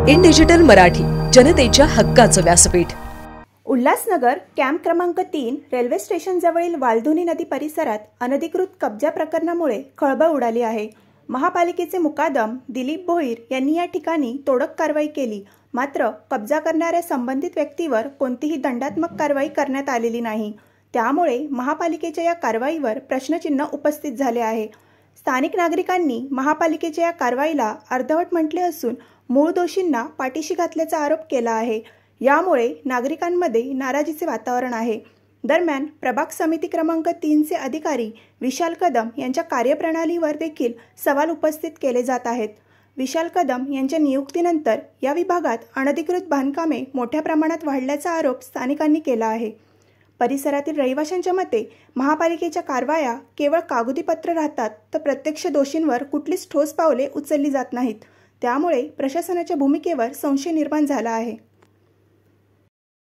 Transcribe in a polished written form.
In digital Marathi, जनतेच्या हक्काचं व्यासपीठ. उल्हासनगर कॅम्प क्रमांक 3 रेल्वे स्टेशन जवळील वालधुनी नदी परिसरात अनधिकृत कब्जा प्रकरणामुळे खळबळ उडाली आहे. महापालिकेचे मुकादम दिलीप भोईर यांनी या ठिकाणी तोडक कारवाई केली. मात्र कब्जा करणाऱ्या संबंधित व्यक्तीवर कोणतीही दंडात्मक कारवाई करण्यात आलेली नाही. त्यामुळे महापालिकेच्या या कारवाईवर प्रश्नचिन्ह उपस्थित झाले आहे. स्थानिक नागरिकांनी महापालिकेच्या या कारवाईला अर्धवट म्हटले असून मूळ दोषींना पाठीशी घातल्याचा आरोप केला आहे. यामुळे नागरिकांमध्ये नाराजीचे वातावरण आहे. दरम्यान प्रभाग समिती क्रमांक 3 चे अधिकारी विशाल कदम यांच्या कार्यप्रणालीवर देखील सवाल उपस्थित केले जात आहेत. विशाल कदम यांच्या नियुक्तीनंतर या विभागात अनधिकृत बांधकामे मोठ्या प्रमाणात वाढल्याचा आरोप स्थानिकांनी केला आहे. परिसरातील रहिवाशांच्या मते महापालिकेच्या कारवाया केवळ कागदी पत्र राहतात, तर प्रत्यक्ष दोषींवर कुठलीच ठोस पावले उचलली जात नाहीत. त्यामुळे प्रशासनाच्या भूमिकेवर संशय निर्माण झाला आहे.